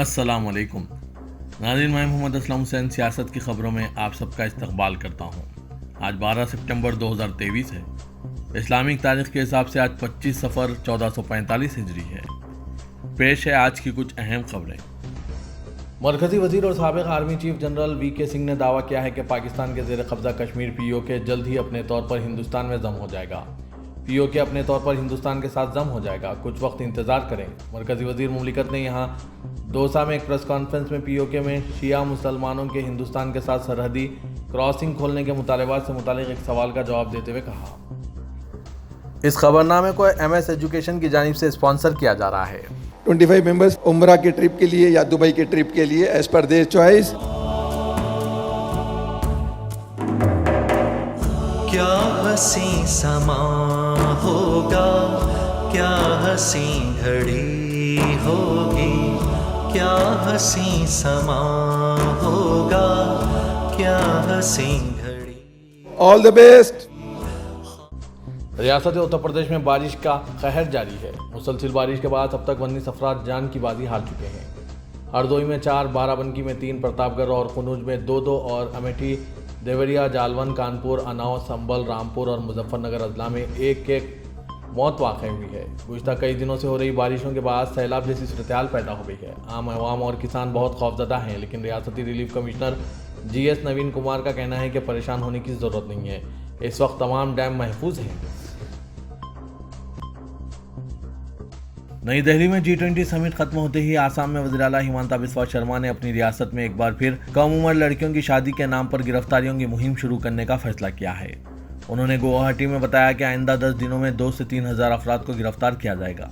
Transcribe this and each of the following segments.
अस्सलाम वालेकुम नाज़रीन, मैं मोहम्मद असलम हुसैन सियासत की ख़बरों में आप सबका इस्तकबाल करता हूँ। आज 12 सितंबर 2023 है। इस्लामिक तारीख के हिसाब से आज 25 सफ़र 1445 हिजरी है। पेश है आज की कुछ अहम खबरें। मरकज़ी वज़ीर और साबिक़ आर्मी चीफ जनरल वी.के. सिंह ने दावा किया है कि पाकिस्तान के ज़ेर कब्ज़ा कश्मीर POK जल्द ही अपने तौर पर हिंदुस्तान में जम हो जाएगा। POK अपने तौर पर हिंदुस्तान के साथ जम हो जाएगा, कुछ वक्त इंतज़ार करें। मरकज़ी वज़ीर मुमलिकत ने यहाँ दोसा में एक प्रेस कॉन्फ्रेंस में POK में शिया मुसलमानों के हिंदुस्तान के साथ सरहदी क्रॉसिंग खोलने के मुतालबात से मुतालिक एक सवाल का जवाब देते हुए कहा। इस खबरनामे को MS एजुकेशन की जानिब से स्पॉन्सर किया जा रहा है। 25 मेंबर्स उम्रा के ट्रिप के लिए या दुबई के ट्रिप के लिए एज पर देयर चॉइस। क्या हसी समा होगा, क्या हसी घड़ी होगी, क्या हसी समा होगा, क्या हसी घड़ी। All the best. रियासत उत्तर प्रदेश में बारिश का कहर जारी है। मुसलसिल बारिश के बाद अब तक 19 अफराद जान की बाजी हार चुके हैं। हरदोई में 4, बाराबंकी में 3, प्रतापगढ़ और कन्नौज में 2 और अमेठी, देवरिया, जालवन, कानपुर, उन्नाव, संभल, रामपुर और मुजफ्फरनगर अजला में एक मौत वाक़ई हुई है। गुज़िश्ता कई दिनों से हो रही बारिशों के बाद सैलाब जैसी सूरत पैदा हो गई है। आम अवाम और किसान बहुत खौफजदा हैं, लेकिन रियासती रिलीफ कमिश्नर GS नवीन कुमार का कहना है कि परेशान होने की ज़रूरत नहीं है। इस वक्त तमाम डैम महफूज हैं। नई दिल्ली में G20 समिट खत्म होते ही आसाम में वज़ीर आला हिमंता बिस्वा शर्मा ने अपनी रियासत में एक बार फिर कम उम्र लड़कियों की शादी के नाम पर गिरफ्तारियों की मुहिम शुरू करने का फैसला किया है। उन्होंने गुवाहाटी में बताया कि आइंदा 10 दिनों में 2 से 3 हज़ार अफराद को गिरफ्तार किया जाएगा।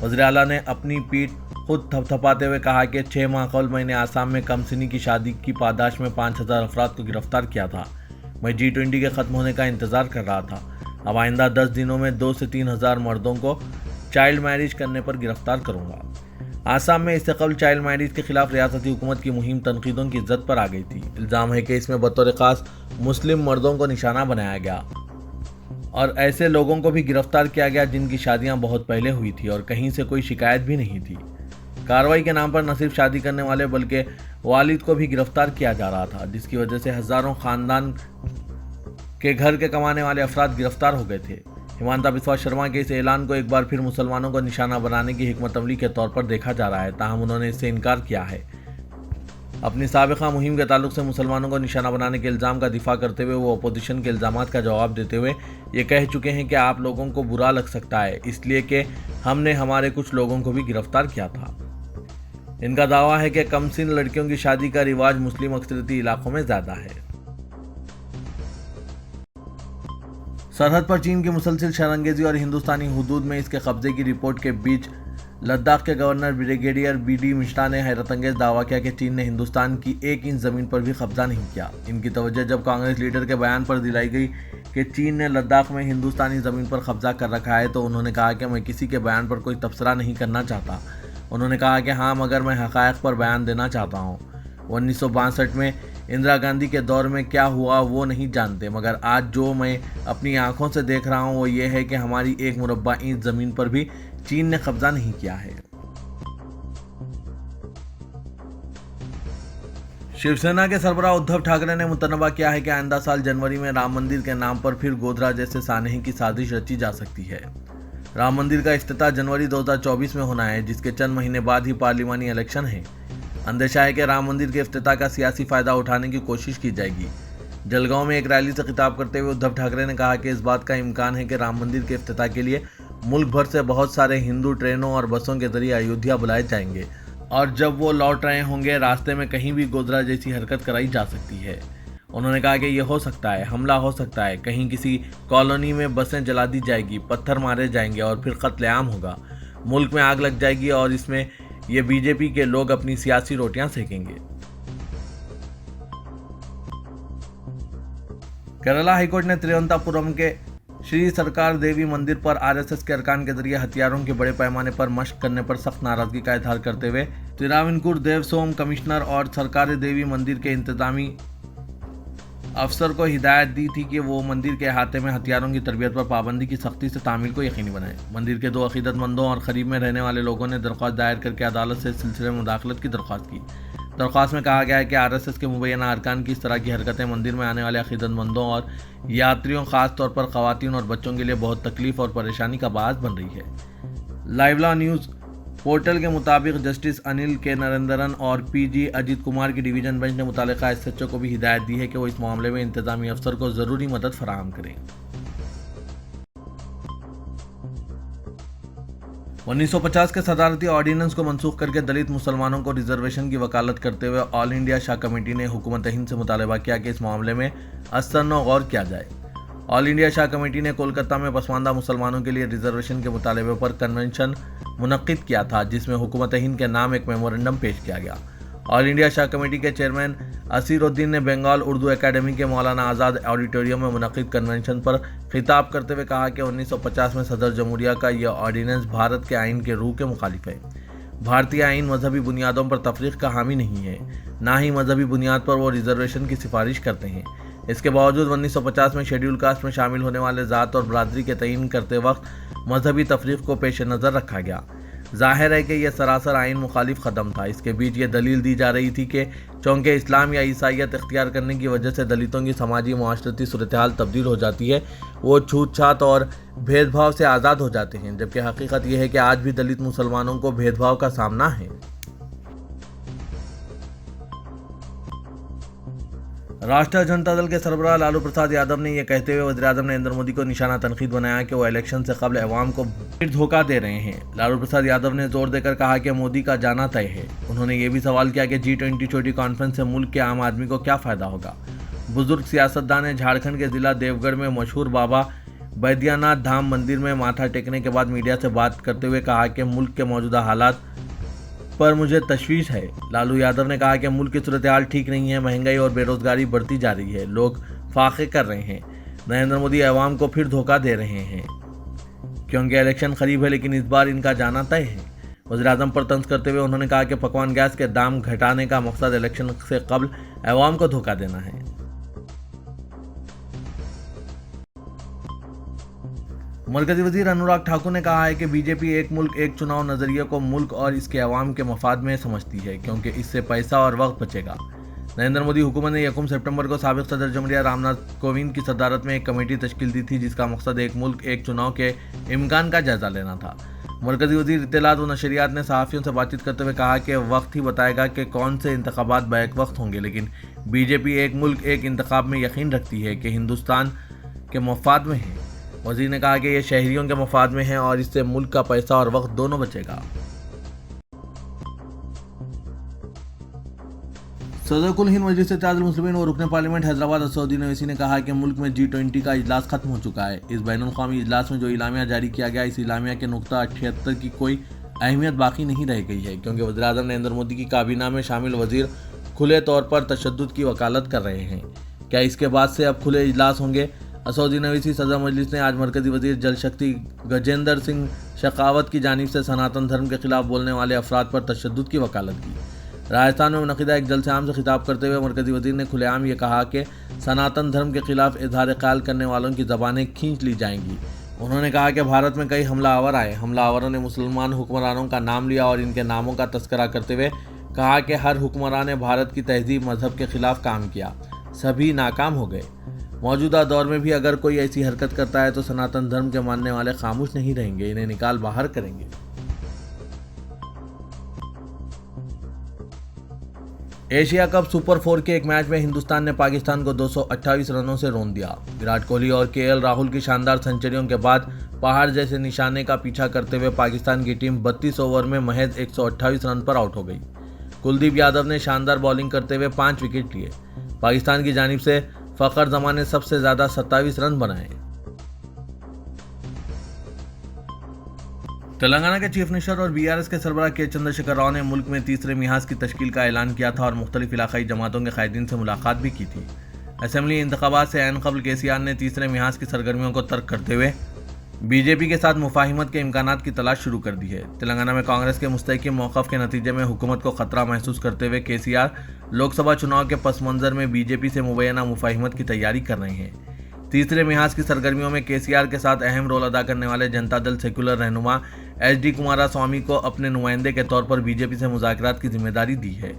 वज़ीर आला ने अपनी पीठ खुद थपथपाते हुए कहा कि 6 माह कबल मैंने आसाम में कम सिनी की शादी की पादाश में 5,000 अफराद को गिरफ्तार किया था। मैं G20 के ख़त्म होने का इंतज़ार कर रहा था। अब आइंदा 10 दिनों में 2 से 3 हज़ार मर्दों को चाइल्ड मैरिज करने पर गिरफ्तार करूंगा। आसाम में इससे कबल चाइल्ड मैरिज के खिलाफ रियासती हुकूमत की मुहिम तनकीदों की जद पर आ गई थी। इल्ज़ाम है कि इसमें बतौर खास मुस्लिम मर्दों को निशाना बनाया गया और ऐसे लोगों को भी गिरफ्तार किया गया जिनकी शादियां बहुत पहले हुई थी और कहीं से कोई शिकायत भी नहीं थी। कार्रवाई के नाम पर न सिर्फ शादी करने वाले बल्कि वालिद को भी गिरफ्तार किया जा रहा था, जिसकी वजह से हज़ारों ख़ानदान के घर के कमाने वाले अफराद गिरफ्तार हो गए थे। हिमंता बिस्वा शर्मा के इस ऐलान को एक बार फिर मुसलमानों को निशाना बनाने की हिकमत अमली के तौर पर देखा जा रहा है, ताहम उन्होंने इससे इनकार किया है। अपनी साबिक़ा मुहिम के ताल्लुक से मुसलमानों को निशाना बनाने के इल्ज़ाम का दिफा करते हुए वो अपोजिशन के इल्ज़ामात का जवाब देते हुए ये कह चुके हैं कि आप लोगों को बुरा लग सकता है इसलिए कि हमने हमारे कुछ लोगों को भी गिरफ्तार किया था। इनका दावा है कि कमसिन लड़कियों की शादी का रिवाज मुस्लिम अक्सरियती इलाकों में ज़्यादा है। सरहद पर चीन की मुसलसिल शरंगेजी और हिंदुस्तानी हुदूद में इसके कब्जे की रिपोर्ट के बीच लद्दाख के गवर्नर ब्रिगेडियर BD मिश्रा ने हैरतअंगेज दावा किया कि चीन ने हिंदुस्तान की 1 इंच ज़मीन पर भी कब्जा नहीं किया। इनकी तवज्जो जब कांग्रेस लीडर के बयान पर दिलाई गई कि चीन ने लद्दाख में हिंदुस्तानी ज़मीन पर कब्जा कर रखा है, तो उन्होंने कहा कि मैं किसी के बयान पर कोई तबसरा नहीं करना चाहता। उन्होंने कहा कि हाँ, मगर मैं हक़ाइक़ पर बयान देना चाहता हूँ। 1962 में इंदिरा गांधी के दौर में क्या हुआ वो नहीं जानते, मगर आज जो मैं अपनी आंखों से देख रहा हूँ वो ये है कि हमारी 1 मुरब्बा इंच ज़मीन पर भी चीन ने कब्जा नहीं किया है। शिवसेना के सरबराह उद्धव ठाकरे ने मुतनबा किया है कि आइंदा साल जनवरी में राम मंदिर के नाम पर फिर गोधरा जैसे सानहे की साजिश रची जा सकती है। राम मंदिर का इफ्तिताह जनवरी 2024 में होना है, जिसके चंद महीने बाद ही पार्लिमानी इलेक्शन है। अंदेशा है कि राम मंदिर के इफ्तिताह का सियासी फायदा उठाने की कोशिश की जाएगी। जलगांव में एक रैली से खिताब करते हुए उद्धव ठाकरे ने कहा कि इस बात का इम्कान है कि राम मंदिर के इफ्तिताह के लिए मुल्क भर से बहुत सारे हिंदू ट्रेनों और बसों के जरिए अयोध्या बुलाए जाएंगे और जब वो लौट रहे होंगे रास्ते में कहीं भी गोधरा जैसी हरकत कराई जा सकती है। उन्होंने कहा कि यह हो सकता है, हमला हो सकता है, कहीं किसी कॉलोनी में बसें जला दी जाएगी, पत्थर मारे जाएंगे और फिर कत्लेआम होगा, मुल्क में आग लग जाएगी और इसमें ये BJP के लोग अपनी सियासी रोटियां सेकेंगे। केरला हाईकोर्ट ने तिरुवनंतपुरम के श्री सरकार देवी मंदिर पर RSS के अरकान के जरिए हथियारों के बड़े पैमाने पर मशक करने पर सख्त नाराजगी का इजहार करते हुए तिराविनकुर देवसोम कमिश्नर और सरकार देवी मंदिर के इंतजामी अफसर को हिदायत दी थी कि वो मंदिर के अहाते में हथियारों की तरबियत पर पाबंदी की सख्ती से तामील को यकीनी बनाए। मंदिर के 2 अकीदतमंदों और करीब में रहने वाले लोगों ने दरख्वास्त दायर करके अदालत से इस सिलसिले में मुदाखलत की दरख्वास्त की। दरख्वास्त में कहा गया है कि आरएसएस के मुबैना अरकान की इस तरह की हरकतें मंदिर में आने वाले अकीदतमंदों और यात्रियों, खास तौर पर खवातीन और बच्चों के लिए बहुत तकलीफ और परेशानी का बायस बन रही है। लाइव लॉ न्यूज़ पोर्टल के मुताबिक जस्टिस अनिल के नरेंद्रन और पीजी अजीत कुमार की डिवीजन बेंच ने मुतालिका एसएचओ को भी हिदायत दी है कि वो इस मामले में इंतजामी अफसर को जरूरी मदद फराहम करें। 1950 के सदारती ऑर्डिनेंस को मनसूख करके दलित मुसलमानों को रिजर्वेशन की वकालत करते हुए ऑल इंडिया शाह कमेटी ने हुकूमत हिंद से मुतालबा किया कि इस मामले में असरनो गौर किया जाए। ऑल इंडिया शाह कमेटी ने कोलकाता में पसमानदा मुसलमानों के लिए रिजर्वेशन के मुतालबे पर कन्वेंशन मुनक्किद किया था, जिसमें हुकूमत हिंद के नाम एक मेमोरेंडम पेश किया गया। ऑल इंडिया शाह कमेटी के चेयरमैन असीरुद्दीन ने बंगाल उर्दू एकेडमी के मौलाना आज़ाद ऑडिटोरियम में मुनक्किद कन्वेंशन पर खिताब करते हुए कहा कि 1950 में सदर जमहूरिया का यह ऑर्डिनेंस भारत के आइन के रूह के मुखालिफ है। भारतीय आइन मजहबी बुनियादों पर तफरीक का हामी नहीं है, ना ही मजहबी बुनियाद पर वो रिजर्वेशन की सिफारिश करते हैं। इसके बावजूद 1950 में शेड्यूल कास्ट में शामिल होने वाले ज़ात और बरादरी के तयन करते वक्त मजहबी तफरीक को पेश नज़र रखा गया। जाहिर है कि यह सरासर आइन मुखालिफ कदम था। इसके बीच ये दलील दी जा रही थी कि चूँकि इस्लाम या ईसाइयत इख्तियार करने की वजह से दलितों की समाजी माशरती सूरत हाल तब्दील हो जाती है, वो छूत-छात और भेदभाव से आज़ाद हो जाते हैं, जबकि हकीकत यह है कि आज भी दलित मुसलमानों को भेदभाव का सामना है। राष्ट्रीय जनता दल के सरबराह लालू प्रसाद यादव ने यह कहते हुए वज़ीर-ए-आज़म नरेंद्र मोदी को निशाना तनकीद बनाया कि वो इलेक्शन से कबल अवाम को फिर धोखा दे रहे हैं। लालू प्रसाद यादव ने जोर देकर कहा कि मोदी का जाना तय है। उन्होंने ये भी सवाल किया कि G20 छोटी कॉन्फ्रेंस से मुल्क के आम आदमी को क्या फ़ायदा होगा। बुजुर्ग सियासतदान ने झारखंड के जिला देवगढ़ में मशहूर बाबा बैद्यनाथ धाम मंदिर में माथा टेकने के बाद मीडिया से बात करते हुए कहा कि मुल्क के मौजूदा हालात पर मुझे तशवीश है। लालू यादव ने कहा कि मुल्क की सूरत हाल ठीक नहीं है, महंगाई और बेरोजगारी बढ़ती जा रही है, लोग फाके कर रहे हैं। नरेंद्र मोदी अवाम को फिर धोखा दे रहे हैं क्योंकि इलेक्शन करीब है, लेकिन इस बार इनका जाना तय है। वज़ीर-ए-आज़म पर तंज करते हुए उन्होंने कहा कि पकवान गैस के दाम घटाने का मकसद इलेक्शन से कबल अवाम को धोखा देना है। मरकजी वजीर अनुराग ठाकुर ने कहा है कि बीजेपी एक मुल्क एक चुनाव नजरिए को मुल्क और इसके अवाम के मफाद में समझती है, क्योंकि इससे पैसा और वक्त बचेगा। नरेंद्र मोदी हुकूमत ने 1 सितंबर को साबिक सदर जमहूरिया रामनाथ कोविंद की सदारत में एक कमेटी तश्कील दी थी, जिसका मकसद एक मुल्क एक चुनाव के इम्कान का जायजा लेना था। मरकजी वजीर इत्तलात व नशरियात ने सहाफ़ियों से बातचीत करते हुए कहा कि वक्त ही बताएगा कि कौन से इंतखाबात बैक वक्त होंगे, लेकिन बीजेपी एक मुल्क एक इंतखाब में यकीन रखती है कि हिंदुस्तान के मफाद में है। वजीर ने कहा कि यह शहरियों के मफाद में है और इससे मुल्क का पैसा और वक्त दोनों बचेगा। सदर कुल हिंद मजलिस इत्तेहादुल मुस्लिमीन और रुकन पार्लियामेंट हैदराबाद असदुद्दीन ओवैसी ने कहा कि मुल्क में G20 का इजलास खत्म हो चुका है। इस बैनुल-अक़वामी इजलास में जो इलामिया जारी किया गया, इस इलामिया के नुक्ता 78 की कोई अहमियत बाकी नहीं रह गई है, क्योंकि वज़ीर-ए-आज़म नरेंद्र मोदी की काबीना में शामिल वजीर खुले तौर पर तशद्दुद की वकालत कर रहे हैं। क्या इसके बाद से अब खुले इजलास होंगे? असदुद्दीन ओवैसी सदर मजलिस ने आज मरकजी वजीर जल शक्ति गजेंद्र सिंह शेखावत की जानिब से सनातन धर्म के खिलाफ बोलने वाले अफराद पर तशद्दुद की वकालत की। राजस्थान में मुनक़िदा एक जलसे आम से खिताब करते हुए मरकजी वजीर ने खुलेआम ये कहा कि सनातन धर्म के खिलाफ इज़हार ख्याल करने वालों की ज़बानें खींच ली जाएंगी। उन्होंने कहा कि भारत में कई हमलावर आए, हमलावरों ने मुसलमान हुक्मरानों का नाम लिया और इनके नामों का तस्करा करते हुए कहा कि हर हुक्मरान ने भारत की तहजीब मजहब के खिलाफ काम किया, सभी नाकाम हो गए। मौजूदा दौर में भी अगर कोई ऐसी हरकत करता है तो सनातन धर्म के मानने वाले खामोश नहीं रहेंगे, इन्हें निकाल बाहर करेंगे। एशिया कप सुपर 4 के एक मैच में हिंदुस्तान ने पाकिस्तान को 228 रनों से रौंद दिया। विराट कोहली और KL राहुल की शानदार सेंचुरियों के बाद पहाड़ जैसे निशाने का पीछा करते हुए पाकिस्तान की टीम 32 ओवर में महज 128 रन पर आउट हो गई। कुलदीप यादव ने शानदार बॉलिंग करते हुए 5 विकेट लिए। पाकिस्तान की जानिब से फ़खर जमान ने सबसे ज़्यादा 27 रन बनाए। तेलंगाना के चीफ मिनिस्टर और BRS के सरबराह के चंद्रशेखर राव ने मुल्क में तीसरे मिहाज की तश्कील का ऐलान किया था और मुख्तलिफ इलाकाई जमातों के कायदीन से मुलाकात भी की थी। असेंबली इंतखाबात से ऐन कबल KCR ने तीसरे मिहाज की सरगर्मियों को तर्क करते हुए बीजेपी के साथ मुफाहिमत के इम्कानात की तलाश शुरू कर दी है। तेलंगाना में कांग्रेस के मुस्तहकिम मौक़िफ़ के नतीजे में हुकूमत को खतरा महसूस करते हुए केसीआर लोकसभा चुनाव के पस मंज़र में बीजेपी से मुबैना मुफाहिमत की तैयारी कर रहे हैं। तीसरे मिहाज की सरगर्मियों में केसीआर के साथ अहम रोल अदा करने वाले जनता दल सेक्युलर रहनुमा HD कुमारास्वामी को अपने नुमाइंदे के तौर पर बीजेपी से मुज़ाकरात की जिम्मेदारी दी है।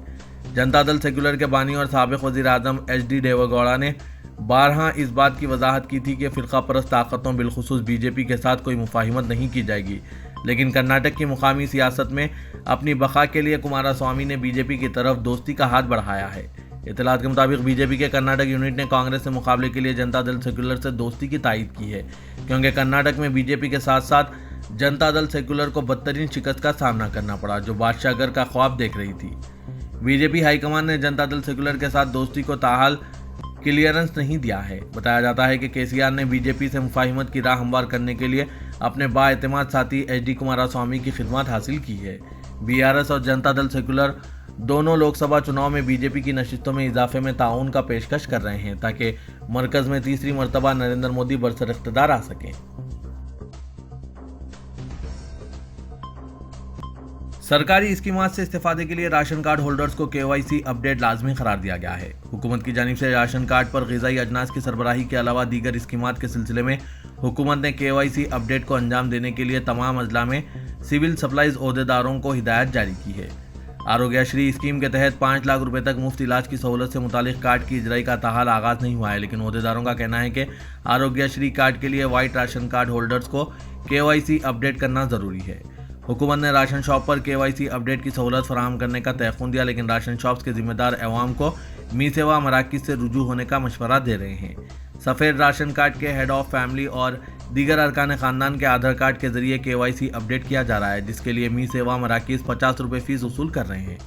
जनता दल सेक्युलर के बानी और साबिक़ वज़ीर आज़म HD देवेगौड़ा ने बारहा इस बात की वजाहत की थी कि फ़िरका परस्त ताकतों बिलखुसूस बीजेपी के साथ कोई मुफाहिमत नहीं की जाएगी, लेकिन कर्नाटक की मुकामी सियासत में अपनी बका के लिए कुमारास्वामी ने बीजेपी की तरफ दोस्ती का हाथ बढ़ाया है। इत्तलात के मुताबिक बीजेपी के कर्नाटक यूनिट ने कांग्रेस से मुकाबले के लिए जनता दल सेक्युलर से दोस्ती की तायद की है, क्योंकि कर्नाटक में बीजेपी के साथ साथ जनता दल सेक्युलर को बदतरीन शिकस्त का सामना करना पड़ा, जो बादशाहगर का ख्वाब देख रही थी। बीजेपी हाईकमान ने जनता दल सेक्युलर के साथ दोस्ती को ताहाल क्लियरेंस नहीं दिया है। बताया जाता है कि केसीआर ने बीजेपी से मुफाहिमत की राह हमवार करने के लिए अपने बाएतिमाद साथी HD कुमारास्वामी की खिदमत हासिल की है। BRS और जनता दल सेक्युलर दोनों लोकसभा चुनाव में बीजेपी की नशिस्तों में इजाफे में ताउन का पेशकश कर रहे हैं, ताकि मरकज में तीसरी मरतबा नरेंद्र मोदी बरसर इख्तिदार आ सकें। सरकारी स्कीमात से इस्तेफादे के लिए राशन कार्ड होल्डर्स को KYC अपडेट लाजमी करार दिया गया है। हुकूमत की जानिब से राशन कार्ड पर ग़िज़ाई अजनास की सरबराही के अलावा दीगर स्कीमात के सिलसिले में हुकूमत ने KYC अपडेट को अंजाम देने के लिए तमाम अजला में सिविल सप्लाईज ओहदेदारों को हिदायत जारी की है। आरोग्यश्री स्कीम के तहत 5 लाख रुपए तक मुफ्त इलाज की सहूलत से मुतालिक कार्ड की इजराई का ताहाल आगाज़ नहीं हुआ है, लेकिन ओहदेदारों का कहना है कि आरोग्यश्री कार्ड के लिए वाइट राशन कार्ड होल्डर्स को KYC अपडेट करना ज़रूरी है। हुकूमत ने राशन शॉप पर KYC अपडेट की सहूलत फराहम करने का तयक़ुन दिया, लेकिन राशन शॉप्स के जिम्मेदार अवाम को मी सेवा मराकिज़ से रुजू होने का मशवरा दे रहे हैं। सफ़ेद राशन कार्ड के हेड ऑफ फैमिली और दीगर अरकान ख़ानदान के आधार कार्ड के ज़रिए KYC अपडेट किया जा रहा है, जिसके लिए मी सेवा मराकिज़ 50 रुपये फ़ीस वसूल कर रहे हैं।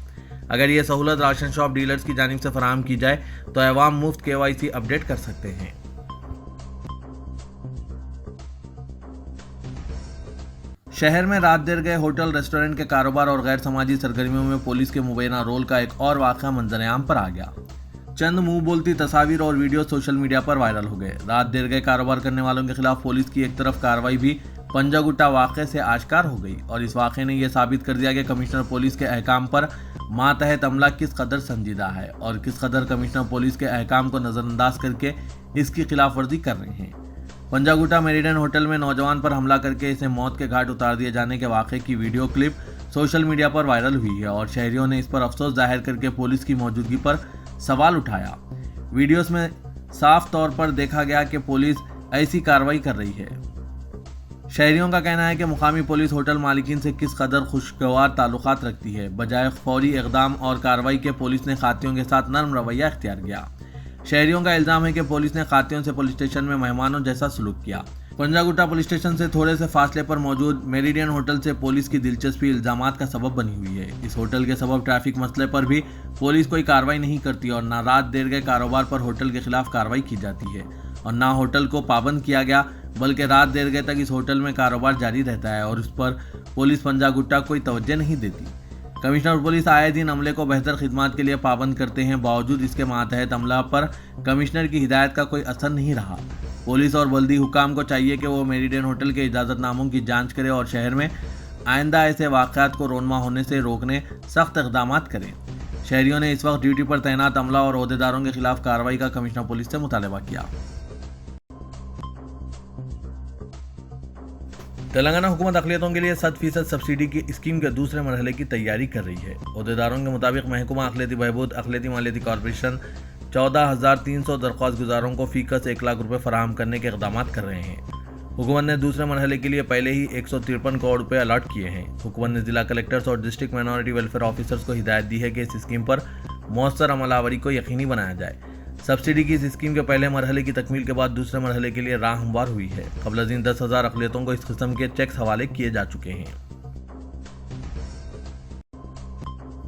अगर ये सहूलत राशन शॉप डीलर्स की जानिब से फराहम की जाए तो अवाम मुफ्त KYC अपडेट कर सकते हैं। शहर में रात देर गए होटल रेस्टोरेंट के कारोबार और गैर समाजी सरगर्मियों में पुलिस के मुबैना रोल का एक और वाक़या मंजर-ए-आम पर आ गया। चंद मुंह बोलती तस्वीर और वीडियो सोशल मीडिया पर वायरल हो गए। रात देर गए कारोबार करने वालों के खिलाफ पुलिस की एक तरफ कार्रवाई भी पंजागुट्टा वाक़े से आश्कार हो गई और इस वाक़े ने यह साबित कर दिया कि कमिश्नर पुलिस के अहकाम पर मातहत अमला किस कदर संजीदा है और किस कदर कमिश्नर पुलिस के अहकाम को नज़रअंदाज करके इसकी खिलाफ वर्जी कर रहे हैं। पंजागुट्टा मेरिडियन होटल में नौजवान पर हमला करके इसे मौत के घाट उतार दिए जाने के वाक़े की वीडियो क्लिप सोशल मीडिया पर वायरल हुई है और शहरियों ने इस पर अफसोस जाहिर करके पुलिस की मौजूदगी पर सवाल उठाया। वीडियोस में साफ तौर पर देखा गया कि पुलिस ऐसी कार्रवाई कर रही है। शहरियों का कहना है कि मुकामी पुलिस होटल मालिकीन से किस कदर खुशगवार ताल्लुकात रखती है। बजाय फौरी इक़दाम और कार्रवाई के पुलिस ने खातियों के साथ नरम रवैया इख्तियार किया। शहरियों का इल्ज़ाम है कि पुलिस ने खातियों से पुलिस स्टेशन में मेहमानों जैसा सलूक किया। पंजागुट्टा पुलिस स्टेशन से थोड़े से फासले पर मौजूद मेरिडियन होटल से पुलिस की दिलचस्पी इल्ज़ामात का सबब बनी हुई है। इस होटल के सबब ट्रैफिक मसले पर भी पुलिस कोई कार्रवाई नहीं करती और ना रात देर गए कारोबार पर होटल के खिलाफ कार्रवाई की जाती है और ना होटल को पाबंद किया गया, बल्कि रात देर गए तक इस होटल में कारोबार जारी रहता है और उस पर पुलिस पंजागुट्टा कोई तवज्जो नहीं देती। कमिश्नर पुलिस आए दिन अमले को बेहतर खिदमत के लिए पाबंद करते हैं, बावजूद इसके मातहत अमला पर कमिश्नर की हिदायत का कोई असर नहीं रहा। पुलिस और बल्दी हुकाम को चाहिए कि वो मेरिडियन होटल के इजाज़तनामों की जांच करे और शहर में आइंदा ऐसे वाक़यात को रोनमा होने से रोकने सख्त इक़दाम करें। शहरियों ने इस वक्त ड्यूटी पर तैनात अमला और ओहदेदारों के खिलाफ कार्रवाई का कमिश्नर पुलिस से मुतालबा किया। तेलंगाना हुकूमत अक़लियतों के लिए 100% सब्सिडी की स्कीम के दूसरे मरहले की तैयारी कर रही है। ओहदेदारों के मुताबिक महकमा अक़लियती बहबूद अक़लियती मालियती कॉरपोरेशन 14,300 दरख्वास्त गुजारों को फ़ीकस 1 लाख रुपये फराहम करने के इक़दाम कर रहे हैं। हुकूमत ने दूसरे मरहले के लिए पहले ही 153 करोड़ रुपये अलॉट किए हैं। हुकूमत ने जिला कलेक्टर्स और डिस्ट्रिक्ट माइनॉरिटी वेलफेयर ऑफिसर्स को हिदायत दी है कि इस स्कीम पर मौसर अमलावरी को यकीनी बनाया जाए। सब्सिडी की इस स्कीम के पहले मरहले की तकमील के बाद दूसरे मरहले के लिए राह हमवार हुई है। क़ब्ल-अज़ीं 10,000 अक़लियतों को इस किस्म के चेक्स हवाले किए जा चुके हैं।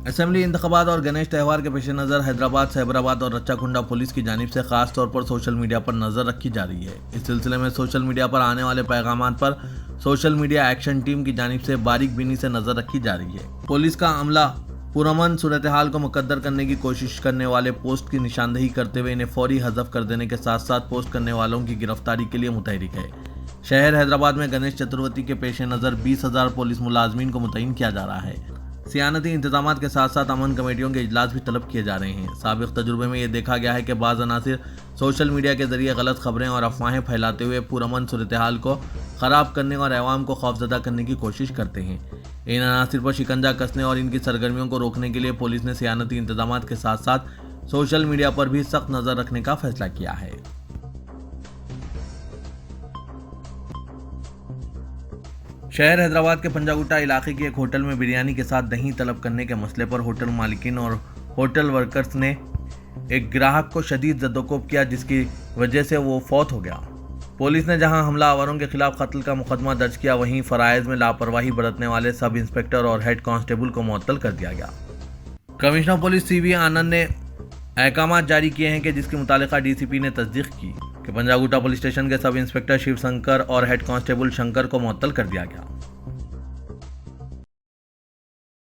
असेंबली इंतखाबात और गणेश त्यौहार के पेश नज़र हैदराबाद, साइबराबाद और रच्चाकुंडा पुलिस की जानिब से खास तौर पर सोशल मीडिया पर नज़र रखी जा रही है। इस सिलसिले में सोशल मीडिया पर आने वाले पैगामात पर सोशल मीडिया एक्शन टीम की जानिब से बारीक बीनी से नज़र रखी जा रही है। पुलिस का अमला पुरअमन सूरत हाल को मुकद्दर करने की कोशिश करने वाले पोस्ट की निशानदही करते हुए इन्हें फौरी हज़फ कर देने के साथ साथ पोस्ट करने वालों की गिरफ्तारी के लिए मुतहरिक है। शहर हैदराबाद में गणेश चतुर्थी के पेश नज़र 20,000 पुलिस मुलाजमीन को मुतय्यन किया जा रहा है। सियानती इंतजाम के साथ साथ अमन कमेटियों के इजलास भी तलब किए जा रहे हैं। साबिक तजुर्बे में ये देखा गया है कि बाज़ अनासिर सोशल मीडिया के जरिए गलत खबरें और अफवाहें फैलाते हुए पुरअमन सूरत-ए-हाल को ख़राब करने और अवाम को खौफजदा करने की कोशिश करते हैं। इन अनासिर पर शिकंजा कसने और इनकी सरगर्मियों को रोकने के लिए पुलिस ने सियानती इंतजाम के साथ साथ सोशल मीडिया पर भी सख्त नज़र रखने का फैसला किया है। शहर हैदराबाद के पंजागुट्टा इलाके के एक होटल में बिरयानी के साथ दही तलब करने के मसले पर होटल मालिकिन और होटल वर्कर्स ने एक ग्राहक को शदीद जद्दोकोब किया, जिसकी वजह से वो फौत हो गया। पुलिस ने जहां हमलावरों के खिलाफ कत्ल का मुकदमा दर्ज किया, वहीं फराइज में लापरवाही बरतने वाले सब इंस्पेक्टर और हेड कांस्टेबल को मुअत्तल कर दिया गया। कमिश्नर पुलिस CV आनंद ने अहकामात जारी किए हैं कि जिसकी मुतालिका DCP ने तस्दीक की कि पंजागुट्टा पुलिस स्टेशन के सब इंस्पेक्टर शिव शंकर और हेड कांस्टेबल शंकर को मुअत्तल कर दिया गया।